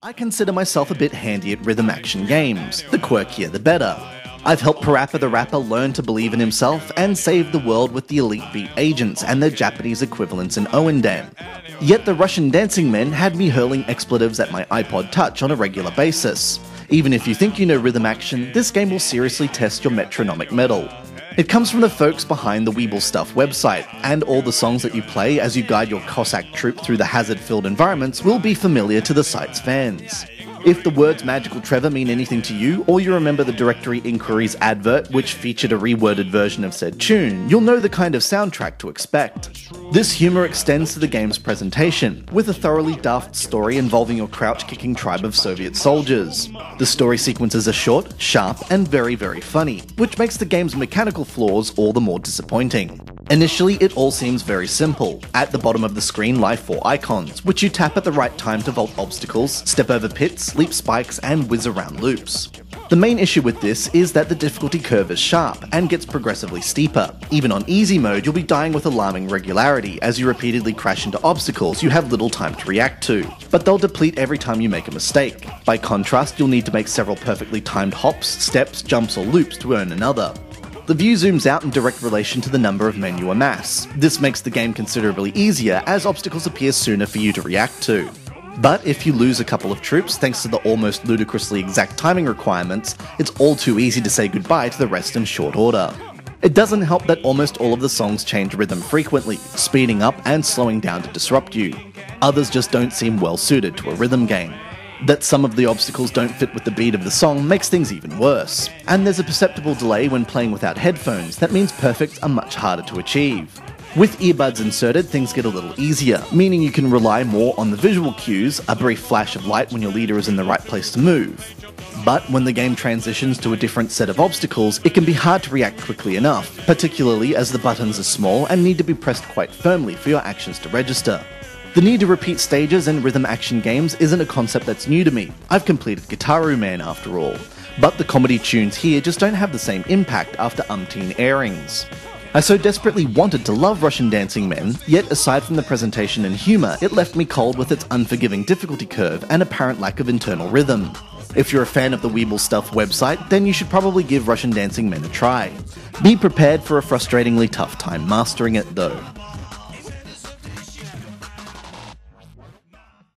I consider myself a bit handy at rhythm action games. The quirkier the better. I've helped Parappa the Rapper learn to believe in himself and save the world with the Elite Beat agents and their Japanese equivalents in Owendan. Yet the Russian dancing men had me hurling expletives at my iPod Touch on a regular basis. Even if you think you know rhythm action, this game will seriously test your metronomic mettle. It comes from the folks behind the Weebl Stuff website, and all the songs that you play as you guide your Cossack troop through the hazard-filled environments will be familiar to the site's fans. If the words Magical Trevor mean anything to you, or you remember the Directory Inquiries advert which featured a reworded version of said tune, you'll know the kind of soundtrack to expect. This humour extends to the game's presentation, with a thoroughly daft story involving your crouch-kicking tribe of Soviet soldiers. The story sequences are short, sharp, and very, very funny, which makes the game's mechanical flaws all the more disappointing. Initially, it all seems very simple. At the bottom of the screen lie 4 icons, which you tap at the right time to vault obstacles, step over pits, leap spikes, and whiz around loops. The main issue with this is that the difficulty curve is sharp and gets progressively steeper. Even on easy mode, you'll be dying with alarming regularity as you repeatedly crash into obstacles you have little time to react to, but they'll deplete every time you make a mistake. By contrast, you'll need to make several perfectly timed hops, steps, jumps, or loops to earn another. The view zooms out in direct relation to the number of men you amass. This makes the game considerably easier as obstacles appear sooner for you to react to. But if you lose a couple of troops thanks to the almost ludicrously exact timing requirements, it's all too easy to say goodbye to the rest in short order. It doesn't help that almost all of the songs change rhythm frequently, speeding up and slowing down to disrupt you. Others just don't seem well suited to a rhythm game. That some of the obstacles don't fit with the beat of the song makes things even worse. And there's a perceptible delay when playing without headphones that means perfects are much harder to achieve. With earbuds inserted, things get a little easier, meaning you can rely more on the visual cues, a brief flash of light when your leader is in the right place to move. But when the game transitions to a different set of obstacles, it can be hard to react quickly enough, particularly as the buttons are small and need to be pressed quite firmly for your actions to register. The need to repeat stages in rhythm action games isn't a concept that's new to me. I've completed Guitar Man after all. But the comedy tunes here just don't have the same impact after umpteen airings. I so desperately wanted to love Russian dancing men, yet aside from the presentation and humour, it left me cold with its unforgiving difficulty curve and apparent lack of internal rhythm. If you're a fan of the Weebl Stuff website, then you should probably give Russian dancing men a try. Be prepared for a frustratingly tough time mastering it though.